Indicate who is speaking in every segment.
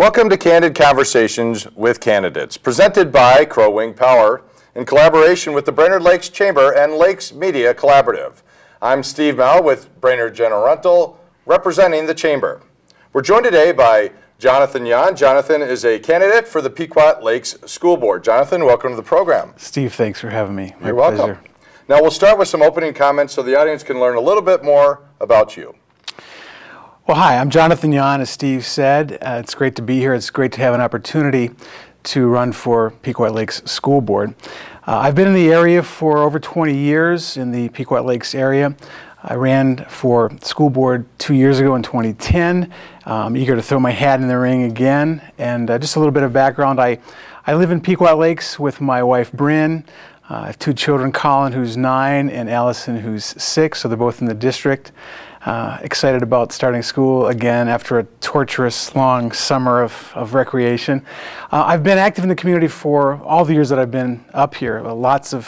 Speaker 1: Welcome to Candid Conversations with Candidates, presented by Crow Wing Power in collaboration with the Brainerd Lakes Chamber and Lakes Media Collaborative. I'm Steve Mao with Brainerd General Rental, representing the Chamber. We're joined today by Jonathan Yahn. Jonathan is a candidate for the Pequot Lakes School Board. Jonathan, welcome to the program.
Speaker 2: Steve, thanks for having me.
Speaker 1: You're welcome. Pleasure. Now we'll start with some opening comments so the audience can learn a little bit more about you.
Speaker 2: Well, hi, I'm Jonathan Yahn, as Steve said. It's great to be here. It's great to have an opportunity to run for Pequot Lakes School Board. I've been in the area for over 20 years in the Pequot Lakes area. I ran for school board 2 years ago in 2010. I'm eager to throw my hat in the ring again. And just a little bit of background, I live in Pequot Lakes with my wife, Bryn. I have two children, Colin, who's 9, and Allison, who's 6, so they're both in the district. Excited about starting school again after a torturous, long summer of recreation. I've been active in the community for all the years that I've been up here, lots of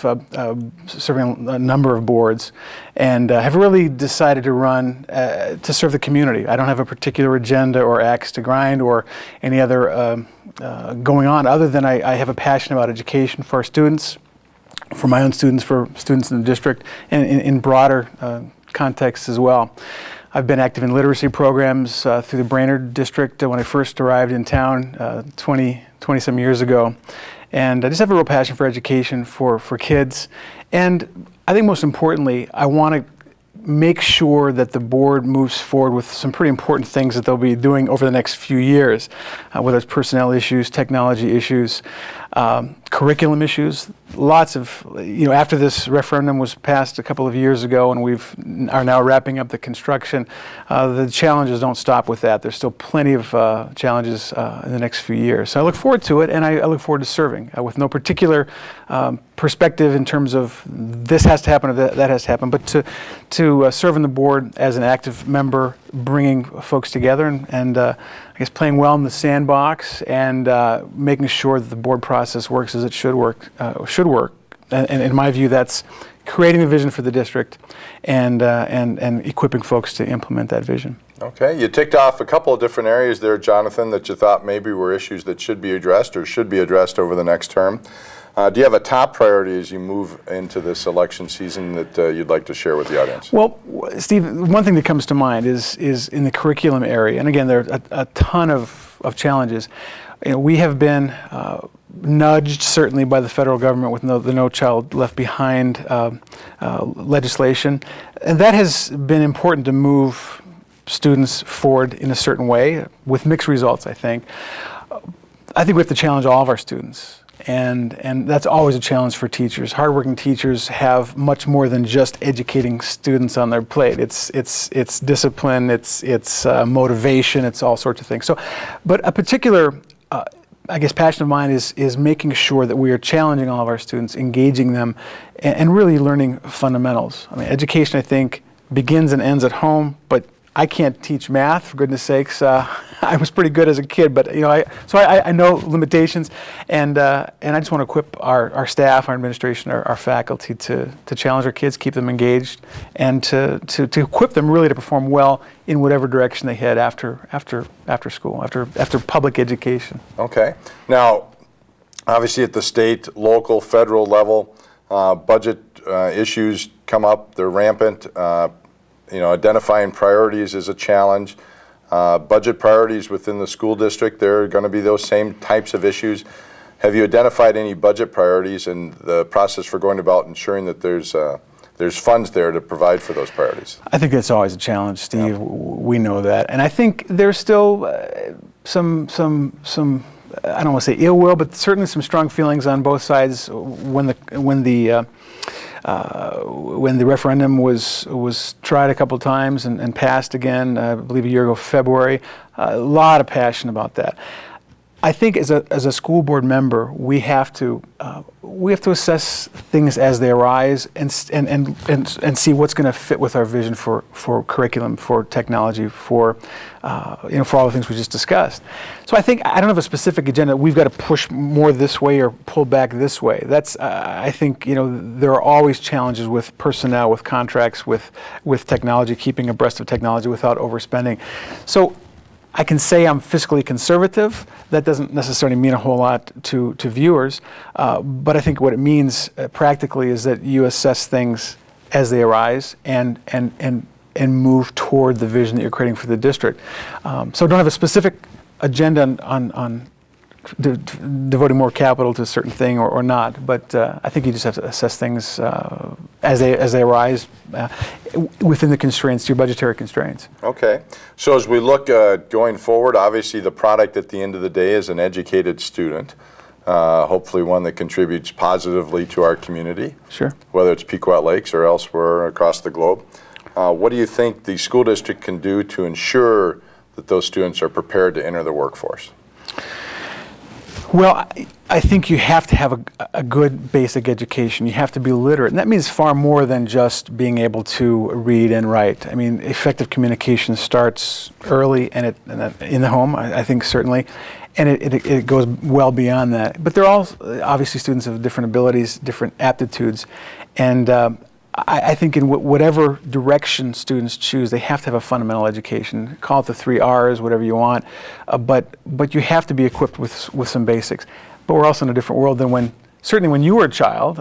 Speaker 2: serving a number of boards, and have really decided to run to serve the community. I don't have a particular agenda or axe to grind or any other going on other than I have a passion about education for our students, for my own students, for students in the district, and in broader context as well. I've been active in literacy programs through the Brainerd district when I first arrived in town 20 some years ago. And I just have a real passion for education for kids. And I think most importantly, I want to make sure that the board moves forward with some pretty important things that they'll be doing over the next few years, whether it's personnel issues, technology issues, curriculum issues. Lots of, after this referendum was passed a couple of years ago and are now wrapping up the construction, the challenges don't stop with that. There's still plenty of challenges in the next few years. So I look forward to it, and I look forward to serving with no particular perspective in terms of this has to happen or that has to happen, but to serve on the board as an active member, bringing folks together and I guess playing well in the sandbox and making sure that the board process works as it should work. And in my view, that's creating a vision for the district and equipping folks to implement that vision.
Speaker 1: Okay, you ticked off a couple of different areas there, Jonathan, that you thought maybe were issues that should be addressed or should be addressed over the next term. Do you have a top priority as you move into this election season that you'd like to share with the audience?
Speaker 2: Well, Steve, one thing that comes to mind is in the curriculum area, and again, there are a ton of challenges. We have been nudged, certainly, by the federal government with the No Child Left Behind legislation, and that has been important to move students forward in a certain way, with mixed results, I think. I think we have to challenge all of our students. And that's always a challenge for teachers. Hardworking teachers have much more than just educating students on their plate. It's discipline, it's motivation, it's all sorts of things. So, but a particular, I guess, passion of mine is making sure that we are challenging all of our students, engaging them, and really learning fundamentals. I mean, education, I think, begins and ends at home, but I can't teach math, for goodness sakes. I was pretty good as a kid, but I know limitations, and I just want to equip our staff, our administration, our faculty to challenge our kids, keep them engaged, and to equip them really to perform well in whatever direction they head after school, after public education.
Speaker 1: Okay. Now, obviously at the state, local, federal level, budget issues come up. They're rampant. Identifying priorities is a challenge. Budget priorities within the school district, there are going to be those same types of issues. Have you identified any budget priorities and the process for going about ensuring that there's funds there to provide for those priorities?
Speaker 2: I think that's always a challenge, Steve. Yeah. We know that. And I think there's still some I don't want to say ill will, but certainly some strong feelings on both sides when the referendum was tried a couple of times and passed again, I believe a year ago, February. A lot of passion about that. I think as a school board member, we have to assess things as they arise and see what's going to fit with our vision for curriculum, for technology, for all the things we just discussed. So I think I don't have a specific agenda. We've got to push more this way or pull back this way. That's I think there are always challenges with personnel, with contracts, with technology, keeping abreast of technology without overspending. So I can say I'm fiscally conservative. That doesn't necessarily mean a whole lot to viewers, but I think what it means practically is that you assess things as they arise and move toward the vision that you're creating for the district. So don't have a specific agenda on devoting more capital to a certain thing or not, but I think you just have to assess things as they arise within the constraints, your budgetary constraints.
Speaker 1: Okay. So as we look going forward, obviously the product at the end of the day is an educated student, hopefully one that contributes positively to our community.
Speaker 2: Sure.
Speaker 1: Whether it's Pequot Lakes or elsewhere across the globe. What do you think the school district can do to ensure that those students are prepared to enter the workforce?
Speaker 2: Well, I think you have to have a good basic education. You have to be literate. And that means far more than just being able to read and write. I mean, effective communication starts early and in the home, I think certainly. And it goes well beyond that. But they're all obviously students of different abilities, different aptitudes. And I think in whatever direction students choose, they have to have a fundamental education. Call it the 3 R's, whatever you want, but you have to be equipped with some basics. But we're also in a different world than certainly when you were a child,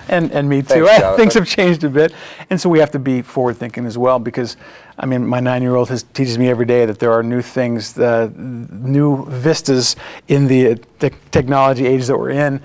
Speaker 2: and me too.
Speaker 1: Thanks,
Speaker 2: things have changed a bit, and so we have to be forward-thinking as well. Because, I mean, my 9-year-old teaches me every day that there are new things, new vistas in the technology age that we're in.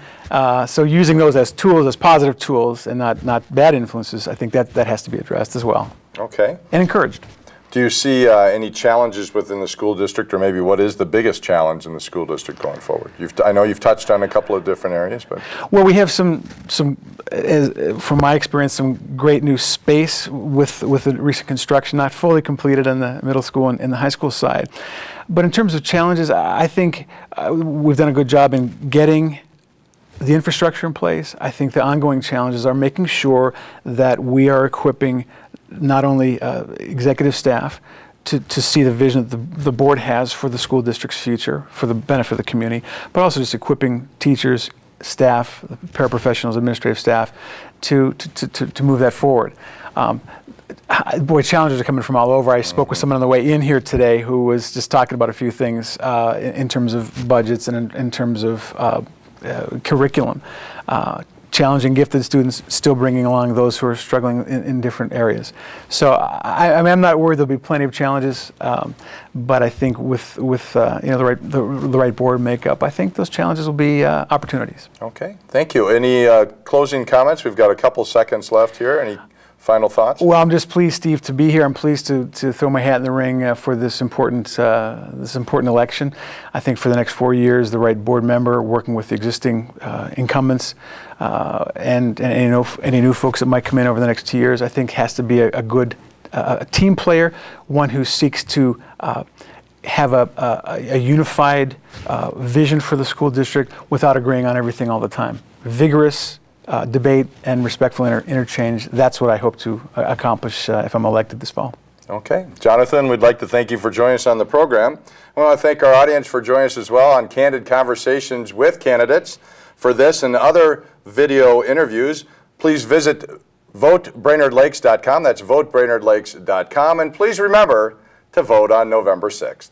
Speaker 2: So using those as tools, as positive tools, and not bad influences, I think that has to be addressed as well.
Speaker 1: Okay.
Speaker 2: And encouraged.
Speaker 1: Do you see any challenges within the school district, or maybe what is the biggest challenge in the school district going forward? I know you've touched on a couple of different areas, but
Speaker 2: well, we have some from my experience, some great new space with the recent construction, not fully completed on the middle school and the high school side. But in terms of challenges, I think we've done a good job in getting the infrastructure in place. I think the ongoing challenges are making sure that we are equipping not only executive staff to see the vision that the board has for the school district's future, for the benefit of the community, but also just equipping teachers, staff, paraprofessionals, administrative staff to move that forward. Boy, challenges are coming from all over. I spoke with someone on the way in here today who was just talking about a few things in terms of budgets and in terms of curriculum. Challenging gifted students, still bringing along those who are struggling in different areas. So I mean, I'm not worried there'll be plenty of challenges, but I think with the right board makeup, I think those challenges will be opportunities.
Speaker 1: Okay, thank you. Any closing comments? We've got a couple seconds left here. Any final thoughts?
Speaker 2: Well, I'm just pleased, Steve, to be here. I'm pleased to throw my hat in the ring for this important election. I think for the next 4 years, the right board member working with the existing incumbents and any new folks that might come in over the next 2 years, I think has to be a good team player, one who seeks to have a unified vision for the school district without agreeing on everything all the time. Vigorous debate and respectful interchange. That's what I hope to accomplish if I'm elected this fall.
Speaker 1: Okay. Jonathan, we'd like to thank you for joining us on the program. I want to thank our audience for joining us as well on Candid Conversations with Candidates. For this and other video interviews, please visit votebrainerdlakes.com. That's votebrainerdlakes.com. And please remember to vote on November 6th.